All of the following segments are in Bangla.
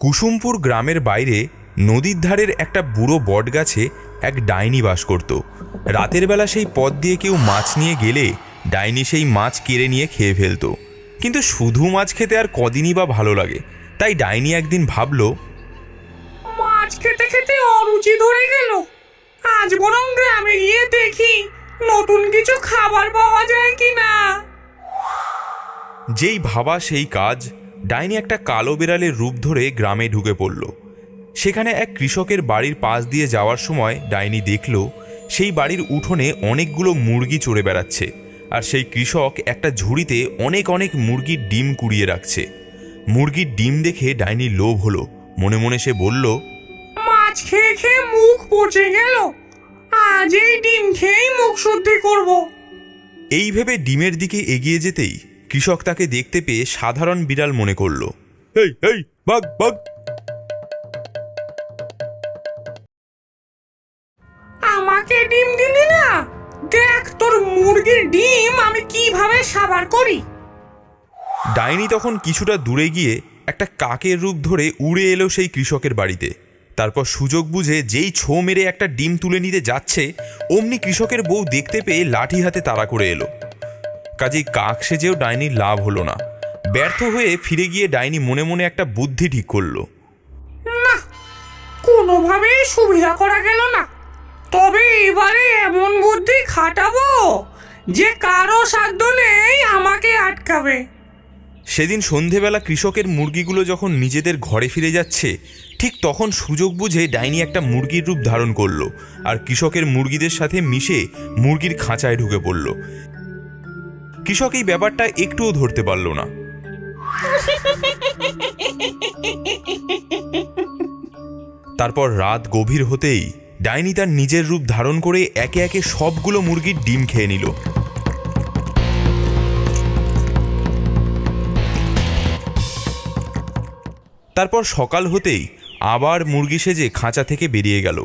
কুসুমপুর গ্রামের বাইরে নদীর ধারের একটা বুড়ো বটগাছে এক ডাইনি বাস করত। রাতের বেলা সেই পথ দিয়ে কেউ মাছ নিয়ে গেলে ডাইনি সেই মাছ কেড়ে নিয়ে খেয়ে ফেলত। কিন্তু শুধু মাছ খেতে আর কদিনই বা ভালো লাগে, তাই ডাইনি একদিন ভাবল, মাছ খেতে খেতে অরুচি ধরে গেল, আজ বরং গ্রামে গিয়ে দেখি নতুন কিছু খাবার পাওয়া যায় কিনা। যেই ভাবা সেই কাজ, ডাইনি একটা কালো বিড়ালের রূপ ধরে গ্রামে ঢুকে পড়ল। সেখানে এক কৃষকের বাড়ির পাশ দিয়ে যাওয়ার সময় ডাইনি দেখল সেই বাড়ির উঠোনে অনেকগুলো মুরগি চড়ে বেড়াচ্ছে, আর সেই কৃষক একটা ঝুড়িতে অনেক অনেক মুরগির ডিম কুড়িয়ে রাখছে। মুরগির ডিম দেখে ডাইনির লোভ হলো। মনে মনে সে বলল, মাছ খেয়ে খেয়ে মুখ পচে গেল, আজ এই ডিম খেয়েই মুখ শুদ্ধি করব। এই ভেবে ডিমের দিকে এগিয়ে যেতেই কৃষক তাকে দেখতে পেয়ে সাধারণ বিড়াল মনে করল। এই এই ভাগ ভাগ। আমাকে ডিম দিলি না, দেখ তোর মুরগির ডিম আমি কিভাবে সাবার করি। ডাইনি তখন কিছুটা দূরে গিয়ে একটা কাকের রূপ ধরে উড়ে এলো সেই কৃষকের বাড়িতে। তারপর সুযোগ বুঝে যেই ছো মেরে একটা ডিম তুলে নিতে যাচ্ছে, অমনি কৃষকের বউ দেখতে পেয়ে লাঠি হাতে তাড়া করে এলো। কাজেই কাক সেজেও ডাইনির লাভ হলো না। ব্যর্থ হয়ে ফিরে গিয়ে ডাইনি মনে মনে একটা বুদ্ধি ঠিক করলো। না, কোনোভাবেই সুবিধা করা গেল না, তবে এবারে এমন বুদ্ধি খাটাবো যে কারো সাধ্য নেই আমাকে আটকাবে। সেদিন সন্ধেবেলা কৃষকের মুরগিগুলো যখন নিজেদের ঘরে ফিরে যাচ্ছে, ঠিক তখন সুযোগ বুঝে ডাইনি একটা মুরগির রূপ ধারণ করলো আর কৃষকের মুরগিদের সাথে মিশে মুরগির খাঁচায় ঢুকে পড়ল। কৃষক এই ব্যাপারটা একটুও ধরতে পারল না। তারপর রাত গভীর হতেই ডাইনি তার নিজের রূপ ধারণ করে একে একে সবগুলো মুরগির ডিম খেয়ে নিল। তারপর সকাল হতেই আবার মুরগি সেজে খাঁচা থেকে বেরিয়ে গেল।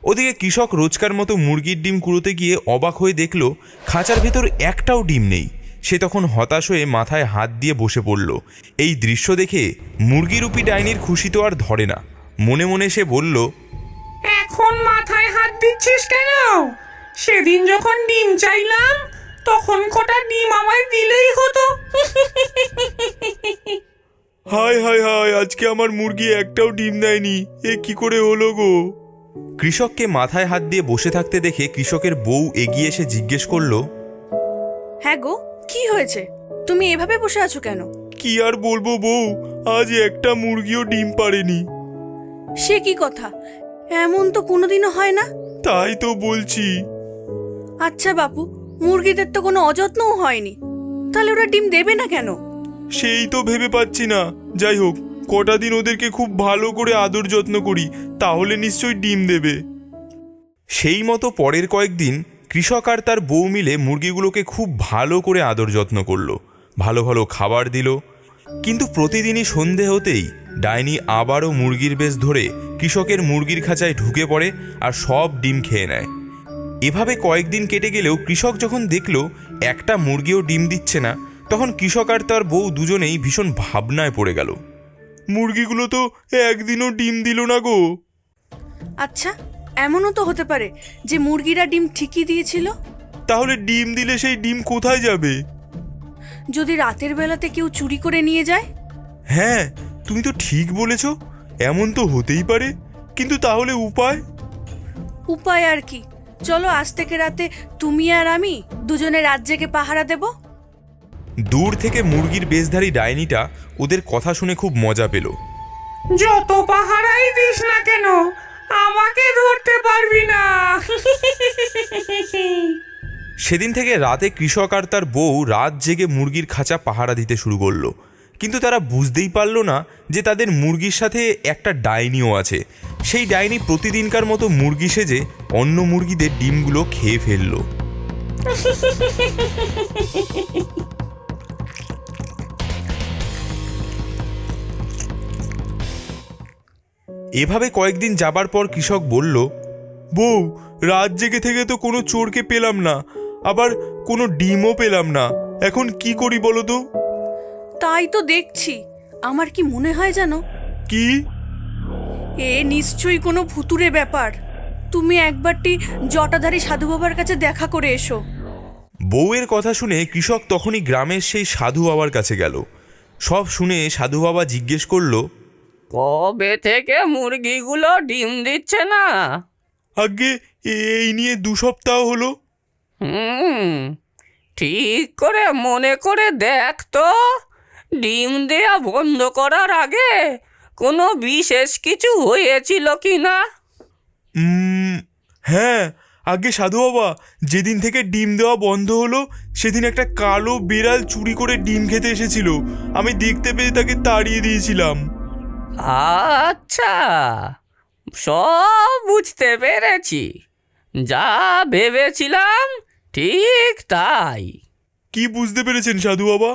ওদিকে কৃষক রোজকার মতো মুরগির ডিম কুড়োতে গিয়ে অবাক হয়ে দেখল খাঁচার ভেতর একটাও ডিম নেই। সে তখন হতাশ হয়ে মাথায় হাত দিয়ে বসে পড়ল। এই দৃশ্য দেখে মুরগিরূপী ডাইনির খুশি তো আর ধরে না। মনে মনে সে বলল, এখন মাথায় হাত দিচ্ছিস কেন? সেদিন যখন ডিম চাইলাম তখন কটা ডিম আমায় দিলেই হতো। হায় হায় হায়, আজকে আমার মুরগি একটাও ডিম দেয়নি, এ কি করে হলো গো? কৃষককে মাথায় হাত দিয়ে বসে থাকতে দেখে কৃষকের বউ এগিয়ে এসে জিজ্ঞেস করলো, হ্যাঁ গো, কি হয়েছে? তুমি এভাবে বসে আছো কেন? কি আর বলবো বউ, আজ একটা মুরগিও ডিম পারেনি। সে কি কথা? এমন তো কোনোদিনও হয় না। তাই তো বলছি। আচ্ছা বাপু, মুরগিদের তো কোনো অযত্নও হয়নি, তাহলে ওরা ডিম দেবে না কেন? সেই তো ভেবে পাচ্ছি না। যাই হোক, কটা দিন ওদেরকে খুব ভালো করে আদর যত্ন করি, তাহলে নিশ্চয়ই ডিম দেবে। সেই মতো পরের কয়েকদিন কৃষক আর তার বউ মিলে মুরগিগুলোকে খুব ভালো করে আদর যত্ন করলো, ভালো ভালো খাবার দিল। কিন্তু প্রতিদিনই সন্ধে হতেই ডাইনি আবারও মুরগির বেশ ধরে কৃষকের মুরগির খাঁচায় ঢুকে পড়ে আর সব ডিম খেয়ে নেয়। এভাবে কয়েকদিন কেটে গেলেও কৃষক যখন দেখল একটা মুরগিও ডিম দিচ্ছে না, তখন কৃষক আর তার বউ দুজনেই ভীষণ ভাবনায় পড়ে গেল। মুরগিগুলো তো একদিনও ডিম দিল না গো। আচ্ছা, এমনও তো হতে পারে যে মুরগিরা ডিম ঠিকই দিয়েছিল। তাহলে ডিম দিলে সেই ডিম কোথায় যাবে? যদি রাতের বেলাতে কেউ চুরি করে নিয়ে যায়? হ্যাঁ, তুমি তো ঠিক বলেছ, এমন তো হতেই পারে। কিন্তু তাহলে উপায়? উপায় আর কি, চলো আজ থেকে রাতে তুমি আর আমি দুজনে রাত জেগে পাহারা দেব। দূর থেকে মুরগির বেশধারী ডাইনিটা ওদের কথা শুনে খুব মজা পেল। যত পাহারাই দিস না কেন, আমাকে ধরতে পারবি না। সেদিন থেকে রাতে কৃষক আর তার বউ রাত জেগে মুরগির খাঁচা পাহারা দিতে শুরু করলো। কিন্তু তারা বুঝতেই পারল না যে তাদের মুরগির সাথে একটা ডাইনিও আছে। সেই ডাইনি প্রতিদিনকার মতো মুরগি সেজে অন্য মুরগিদের ডিমগুলো খেয়ে ফেলল। এভাবে কয়েকদিন যাবার পর কৃষক বলল, বউ, রাত জেগে থেকে তো কোনো চোরকে পেলাম না, আবার কোনো ডিমও পেলাম না, এখন কি করি বলো তো? তাই তো দেখছি, আমার কি মনে হয় জানো, কি? এ নিশ্চয়ই কোনো ভুতুরে ব্যাপার। তুমি একবারটি জটাধারী সাধু বাবার কাছে দেখা করে এসো। বউয়ের কথা শুনে কৃষক তখনই গ্রামের সেই সাধু বাবার কাছে গেল। সব শুনে সাধু বাবা জিজ্ঞেস করলো, কবে থেকে মুরগিগুলো ডিম দিচ্ছে না? আগে এই নিয়ে 2 সপ্তাহ হলো। ঠিক করে মনে করে দেখ তো, ডিম দেয়া বন্ধ করার আগে কোনো বিশেষ কিছু হয়েছিল কি না? হ্যাঁ, আগে সাধু বাবা, যেদিন থেকে ডিম দেওয়া বন্ধ হলো সেদিন একটা কালো বিড়াল চুরি করে ডিম খেতে এসেছিল। আমি দেখতে পেয়ে তাকে তাড়িয়ে দিয়েছিলাম। আচ্ছা, সব বুঝতে পেরেছি। যা ভেবেছিলাম ঠিক তাই। কি বুঝতে পেরেছেন সাধু বাবা?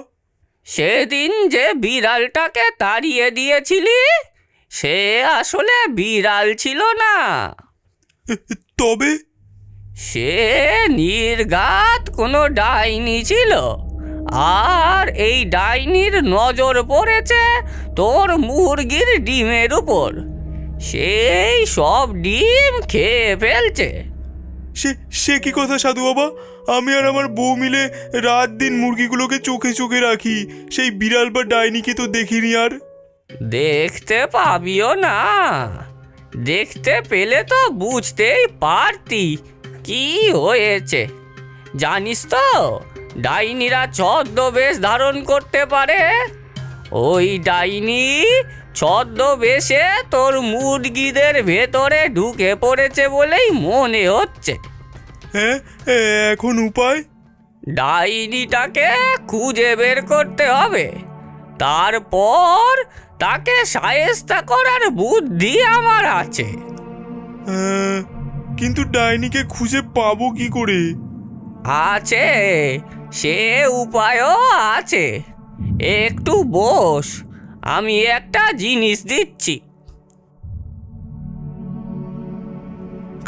সেদিন যে বিড়ালটাকে তাড়িয়ে দিয়েছিলি, সে আসলে বিড়াল ছিল না। তবে? সে নির্ঘাত কোনো ডাইনি ছিল। আর এই ডাইনির নজর পড়েছে তোর মুরগির ডিমের উপর। সেই সব ডিম খেয়ে ফেলছে। সে কি কথা সাধু বাবা? আমি আর আমার বউ মিলে রাত দিন মুরগিগুলোকে চোখে চোখে রাখি। সেই বিড়াল বা ডাইনিকে তো দেখিনি আর। দেখতে পাবিও না। দেখতে পেলে তো বুঝতেই পারতি কি হয়েছে। জানিস তো, ডাইনিরা ছদ্মবেশ ধারণ করতে পারে। ওই ডাইনি ছদ্মবেশে তোর মুরগিদের ভেতরে ঢুকে পড়েছে বলেই মনে হচ্ছে। হ্যাঁ, এখন উপায়? ডাইনিটাকে খুঁজে বের করতে হবে। তারপর তাকে শায়েস্তা করার বুদ্ধি আমার আছে। কিন্তু ডাইনিকে খুঁজে পাবো কি করে? আছে, সে উপায়ও আছে। একটু বস, আমি একটা জিনিস দিচ্ছি।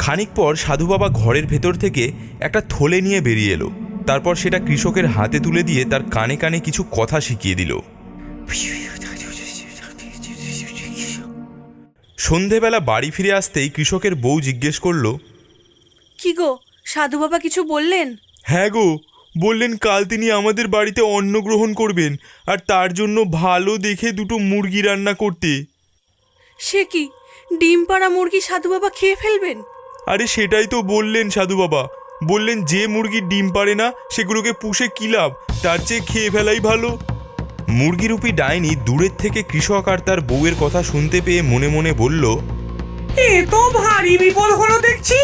খানিক পর সাধু বাবা ঘরের ভেতর থেকে একটা থলে নিয়ে বেরিয়ে এলো। তারপর সেটা কৃষকের হাতে তুলে দিয়ে তার কানে কানে কিছু কথা শিখিয়ে দিল। সন্ধেবেলা বাড়ি ফিরে আসতেই কৃষকের বউ জিজ্ঞেস করলো, কি গো, সাধু বাবা কিছু বললেন? হ্যাঁ গো, বললেন কাল তিনি আমাদের বাড়িতে অন্ন গ্রহণ করবেন, আর তার জন্য ভালো দেখে 2টো মুরগি রান্না করতে। সে কি, ডিম পাড়া মুরগি সাধু বাবা খেয়ে ফেলবেন? আরে সেটাই তো বললেন সাধু বাবা। বললেন যে মুরগি ডিম পারে না সেগুলোকে পুষে কি লাভ, তার চেয়ে খেয়ে ফেলাই ভালো। মুরগিরূপী ডাইনি দূরের থেকে কৃষক আর তার বউয়ের কথা শুনতে পেয়ে মনে মনে বলল, এ তো ভারী বিপদ হলো দেখছি।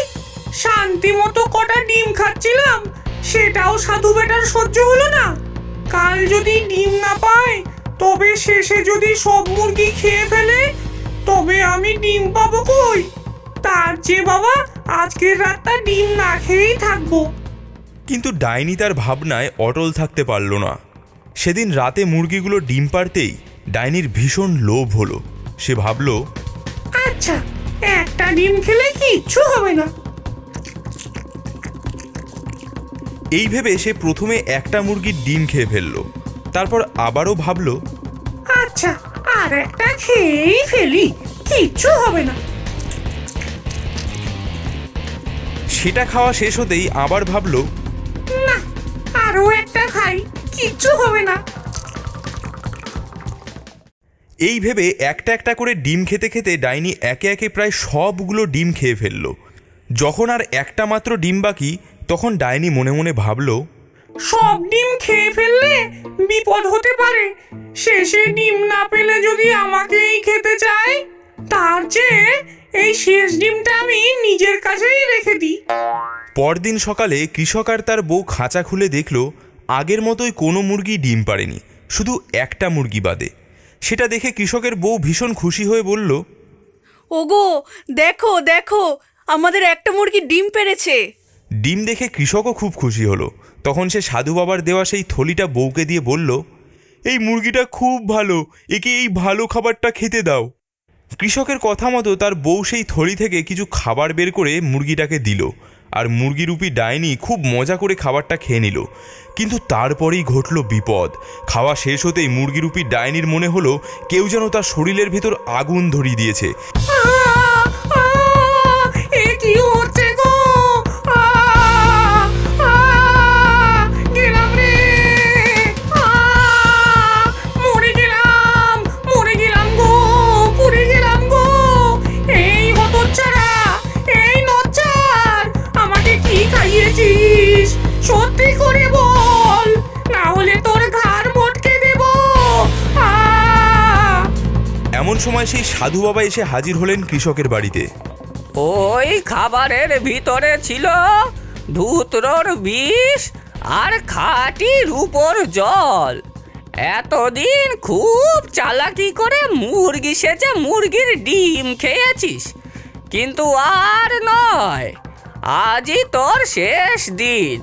শান্তি মতো কটা ডিম খাচ্ছিলাম, সেটাও সাধু বেটার সহ্য হলো না। কাল যদি ডিম না পায়, তবে শেষে যদি সব মুরগি খেয়ে ফেলে, তবে আমি ডিম পাবো কই? তার চেয়ে বাবা আজকের রাতটা ডিম না খেয়েই থাকবো। কিন্তু ডাইনি তার ভাবনায় অটল থাকতে পারল না। সেদিন রাতে মুরগিগুলো ডিম পাড়তেই ডাইনির ভীষণ লোভ হলো। সে ভাবল, আচ্ছা, একটা ডিম খেলে কিচ্ছু হবে না। এই ভেবে সে প্রথমে একটা মুরগির ডিম খেয়ে ফেলল। তারপর আবারও ভাবল, আচ্ছা, আর একটা খেয়েই ফেলি, কিচ্ছু হবে না। সেটা খাওয়া শেষ হতেই আবার ভাবল, না, আরো একটা খাই, কিচ্ছু হবে না। এই ভেবে একটা একটা করে ডিম খেতে খেতে ডাইনি একে একে প্রায় সবগুলো ডিম খেয়ে ফেলল। যখন আর একটা মাত্র ডিম বাকি, তখন ডাইনি মনে মনে ভাবল, সব ডিম খেয়ে ফেললে বিপদ হতে পারে। শেষে ডিম না পেলে যদি আমাকেই খেতে চায়, তার চেয়ে এই শেষ ডিমটা আমি নিজের কাছেই রেখে দিই। পরদিন সকালে কৃষক আর তার বউ খাঁচা খুলে দেখল আগের মতোই কোনো মুরগি ডিম পাড়েনি, শুধু একটা মুরগি বাদে। সেটা দেখে কৃষকের বউ ভীষণ খুশি হয়ে বলল, ওগো, দেখো দেখো, আমাদের একটা মুরগি ডিম পেড়েছে। ডিম দেখে কৃষকও খুব খুশি হলো। তখন সে সাধু বাবার দেওয়া সেই থলিটা বউকে দিয়ে বলল, এই মুরগিটা খুব ভালো, একে এই ভালো খাবারটা খেতে দাও। কৃষকের কথা মতো তার বউ সেই থলি থেকে কিছু খাবার বের করে মুরগিটাকে দিল, আর মুরগিরূপী ডাইনি খুব মজা করে খাবারটা খেয়ে নিল। কিন্তু তারপরেই ঘটল বিপদ। খাওয়া শেষ হতেই মুরগিরূপী ডাইনির মনে হলো কেউ যেন তার শরীরের ভেতর আগুন ধরিয়ে দিয়েছে। এ কি হচ্ছে গো? গেলাম রে, মরে গেলাম, মরে গেলাম গো, পুড়ে গেলাম গো। এই হতচ্ছাড়া, এই নচ্ছার, আমাকে কি খাইয়েছিস? সত্যি করে বল, না হলে তোর ঘাড় মটকে দেব। এমন সময় সেই সাধু বাবা এসে হাজির হলেন কৃষকের বাড়িতে। ওই খাবারের ভিতরে ছিল ধুতরোর বিষ আর খাঁটি রূপোর জল। এতদিন খুব চালাকি করে মুরগি সেজে মুরগির ডিম খেয়েছিস, কিন্তু আর নয়, আজই তোর শেষ দিন।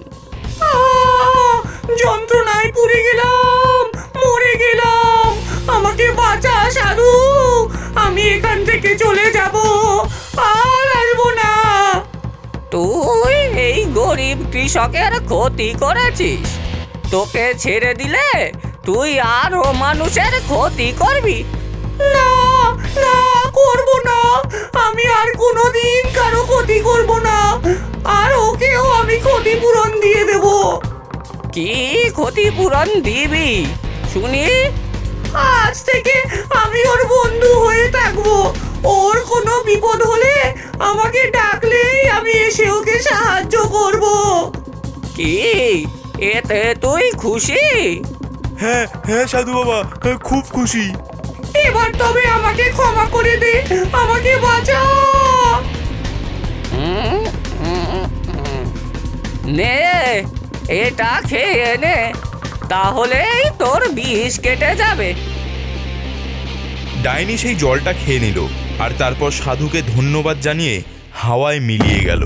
যন্ত্রণায় পুড়ে গেলাম, মরে গেলাম, আমাকে বাঁচা সাধু। আমি এখান থেকে চলে যাব, আর আসবো না। তুই এই গরিব কৃষকের ক্ষতি করেছিস, তোকে ছেড়ে দিলে তুই আরো মানুষের ক্ষতি করবি। না না, করবো না, আমি আর কোনোদিন কারো ক্ষতি করবো না, আর ওকেও আমি ক্ষতিপূরণ দিয়ে দেব। কি ক্ষতিপূরণ দিবি শুনি? আজ থেকে আমি ওর বন্ধু হয়ে থাকবো। ওর কোনো বিপদ হলে আমাকে ডাকলেই আমি এসে ওকে সাহায্য করব। কি এতে তুই খুশি? হ্যাঁ হ্যাঁ সাধু বাবা, খুব খুশি। এবার তবে আমাকে ক্ষমা করে দে, আমাকে বাঁচা। নে এটা খেয়ে নে, তাহলেই তোর বিষ কেটে যাবে। ডাইনি সেই জলটা খেয়ে নিল আর তারপর সাধুকে ধন্যবাদ জানিয়ে হাওয়ায় মিলিয়ে গেল।